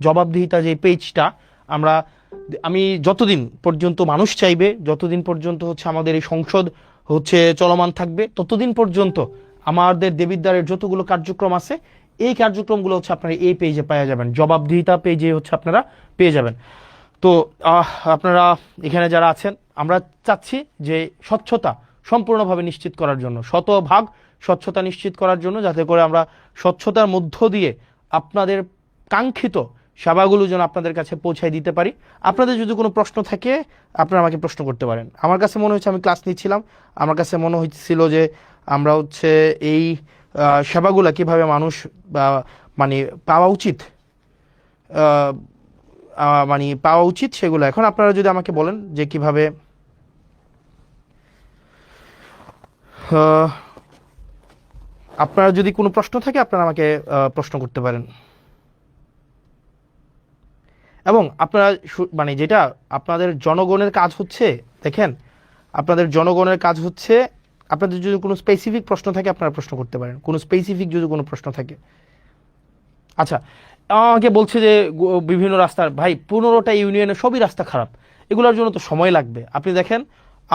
জবাবদিহিতা যে পেজটা আমি যতদিন পর্যন্ত মানুষ চাইবে, যতদিন পর্যন্ত হচ্ছে আমাদের এই সংসদ হচ্ছে চলমান থাকবে, ততদিন পর্যন্ত আমাদের দেবিদ্বারের যতগুলো কার্যক্রম আছে এই কার্যক্রমগুলো হচ্ছে আপনারা এই পেজে পেয়ে যাবেন, জবাবদিহিতা পেজে হচ্ছে আপনারা পেয়ে যাবেন। তো আপনারা এখানে যারা আছেন, আমরা চাচ্ছি যে স্বচ্ছতা সম্পূর্ণভাবে নিশ্চিত করার জন্য, শতভাগ স্বচ্ছতা নিশ্চিত করার জন্য, যাতে করে আমরা স্বচ্ছতার মধ্য দিয়ে আপনাদের কাঙ্ক্ষিত সেবাগুলো যেন আপনাদের কাছে পৌঁছায় দিতে পারি। আপনাদের যদি কোনো প্রশ্ন থাকে আপনারা আমাকে প্রশ্ন করতে পারেন। আমার কাছে মনে হচ্ছে, আমি ক্লাস নিচ্ছিলাম, আমার কাছে মনে হচ্ছিল যে আমরা হচ্ছে এই সেবাগুলো কিভাবে মানুষ মানে পাওয়া উচিত, সেগুলো এখন আপনারা যদি আমাকে বলেন যে কিভাবে আপনারা যদি কোনো প্রশ্ন থাকে আপনারা আমাকে প্রশ্ন করতে পারেন। এবং আপনারা মানে যেটা আপনাদের জনগণের কাজ হচ্ছে, দেখেন আপনাদের জনগণের কাজ হচ্ছে, আপনাদের যদি কোনো স্পেসিফিক প্রশ্ন থাকে আপনারা প্রশ্ন করতে পারেন, কোনো স্পেসিফিক যদি কোনো প্রশ্ন থাকে। আচ্ছা, আমাকে বলছে যে বিভিন্ন রাস্তার, ভাই 15টা ইউনিয়নে সবই রাস্তা খারাপ, এগুলোর জন্য তো সময় লাগবে। আপনি দেখেন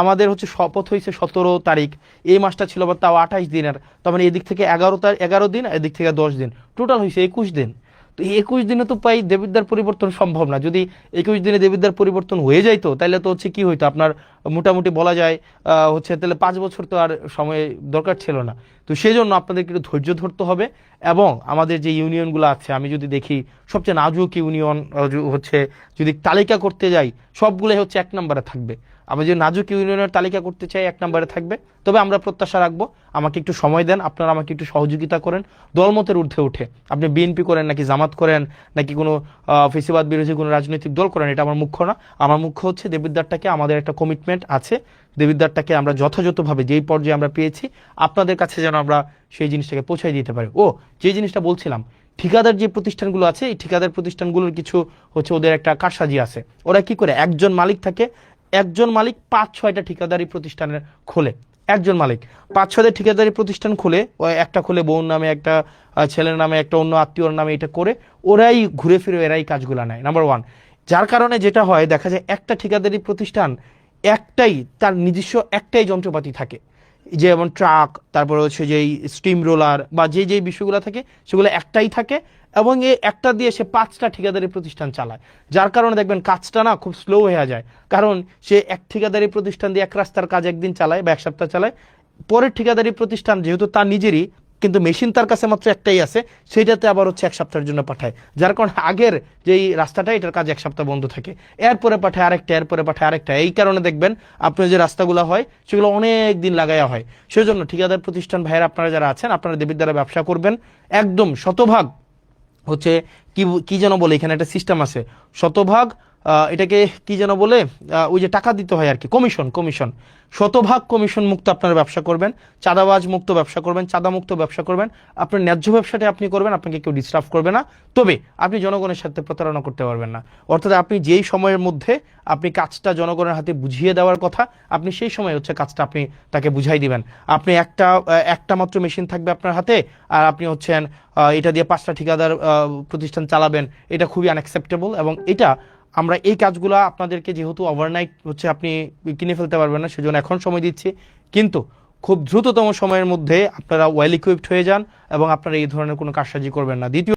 আমাদের হচ্ছে শপথ হয়েছে 17 তারিখ, এই মাসটা ছিল আবার তাও 28 দিনের, তার মানে এদিক থেকে 11 দিন, এদিক থেকে 10 দিন, টোটাল হয়েছে 21 দিন। তো 21 দিনে তো প্রায় দেবিদ্বার পরিবর্তন সম্ভব না। যদি 21 দিনে দেবিদ্বার পরিবর্তন হয়ে যাইতো তাহলে তো হচ্ছে কি হইতো, আপনার মোটামুটি বলা যায় হচ্ছে তাহলে 5 বছর তো আর সময় দরকার ছিল না। তো সেই জন্য আপনাদেরকে একটু ধৈর্য ধরতে হবে। এবং আমাদের যে ইউনিয়নগুলো আছে, আমি যদি দেখি সবচেয়ে নাজুক ইউনিয়ন হচ্ছে, যদি তালিকা করতে যাই সবগুলোই হচ্ছে 1 নম্বরে থাকবে। আমি যদি নাজুক ইউনিয়নের তালিকা করতে চাই 1 নম্বরে থাকবে। তবে আমরা প্রত্যাশা রাখবো, আমাকে একটু সময় দেন, আপনারা আমাকে একটু সহযোগিতা করেন দলমতের ঊর্ধ্বে উঠে। আপনি বিএনপি করেন নাকি জামাত করেন নাকি কোনো ফেসিবাদ বিরোধী কোনো রাজনৈতিক দল করেন, এটা আমার মুখ্য না। আমার মুখ্য হচ্ছে দেবিদ্বারটাকে, আমাদের একটা কমিটমেন্ট আছে, দেবিদ্বারটাকে আমরা যথাযথভাবে যেই পর্যায়ে আমরা পেয়েছি আপনাদের কাছে যেন আমরা সেই জিনিসটাকে পৌঁছাই দিতে পারি। যে জিনিসটা বলছিলাম, ঠিকাদার যে প্রতিষ্ঠানগুলো আছে, এই ঠিকাদার প্রতিষ্ঠানগুলোর কিছু হচ্ছে ওদের একটা কারসাজি আছে। ওরা কি করে, একজন মালিক থাকে, একজন মালিক 5-6টা ঠিকাদারি প্রতিষ্ঠানের খোলে। একজন মালিক 5-6টা ঠিকাদারি প্রতিষ্ঠান খুলে, একটা খুলে বোন নামে, একটা ছেলের নামে, একটা অন্য আত্মীয়র নামে, এটা করে ওরাই ঘুরে ফিরে এরাই কাজগুলো নেয়, নাম্বার 1। যার কারণে যেটা হয়, দেখা যায় একটা ঠিকাদারি প্রতিষ্ঠান একটাই, তার নিজস্ব একটাই যন্ত্রপাতি থাকে, যেমন ট্রাক, তারপরে হচ্ছে যেই স্টিম রোলার বা যে বিষয়গুলো থাকে সেগুলো একটাই থাকে, এবং এই একটা দিয়ে সে 5টা ঠিকাদারি প্রতিষ্ঠান চালায়। যার কারণে দেখবেন কাজটা না খুব স্লো হয়ে যায়, কারণ সে এক ঠিকাদারি প্রতিষ্ঠান দিয়ে এক রাস্তার কাজ একদিন চালায় বা 1 সপ্তাহ চালায়, পরের ঠিকাদারি প্রতিষ্ঠান যেহেতু তার নিজেরই, কিন্তু মেশিন তার কাছে মাত্র একটাই আছে, সেইটাতে আবার হচ্ছে 1 সপ্তাহের জন্য পাঠায়। যার কারণে আগের যেই রাস্তাটা, এটার কাজ 1 সপ্তাহ বন্ধ থাকে, এরপরে পাঠায় আরেকটা, এরপরে পাঠায় আরেকটা। এই কারণে দেখবেন আপনার যে রাস্তাগুলো হয় সেগুলো অনেক দিন লাগাইয়া হয়। সেই জন্য ঠিকাদার প্রতিষ্ঠান ভাইয়েরা আপনারা যারা আছেন, আপনারা দেবিদ্বারে ব্যবসা করবেন, একদম শতভাগ হচ্ছে কি যেন বলে, এখানে একটা সিস্টেম আছে, শতভাগ এটাকে কি যেন বলে, ওই যে টাকা দিতে হয় আর কি, কমিশন, শতভাগ কমিশন মুক্ত আপনারা ব্যবসা করবেন, চাঁদাবাজ মুক্ত ব্যবসা করবেন, চাঁদা মুক্ত ব্যবসা করবেন, আপনার ন্যায্য ব্যবসাটা আপনি করবেন, আপনাকে কেউ ডিস্টার্ব করবে না। তবে আপনি জনগণের সাথে প্রতারণা করতে পারবেন না। অর্থাৎ আপনি যেই সময়ের মধ্যে আপনি কাজটা জনগণের হাতে বুঝিয়ে দেওয়ার কথা, আপনি সেই সময় হচ্ছে কাজটা আপনি তাকে বুঝাই দিবেন। আপনি একটা মাত্র মেশিন থাকবে আপনার হাতে, আর আপনি হচ্ছেন এটা দিয়ে 5টা ঠিকাদার প্রতিষ্ঠান চালাবেন, এটা খুবই আনঅ্যাকসেপ্টেবল। এবং এটা আমরা এই কাজগুলো আপনাদেরকে যেহেতু ওভারনাইট হচ্ছে আপনি কিনে ফেলতে পারবেন না, সেজন্য এখন সময় দিচ্ছি, কিন্তু খুব দ্রুততম সময়ের মধ্যে আপনারা ওয়েল ইকুইপড হয়ে যান এবং আপনারা এই ধরনের কোনো কারসাজি করবেন না। দ্বিতীয়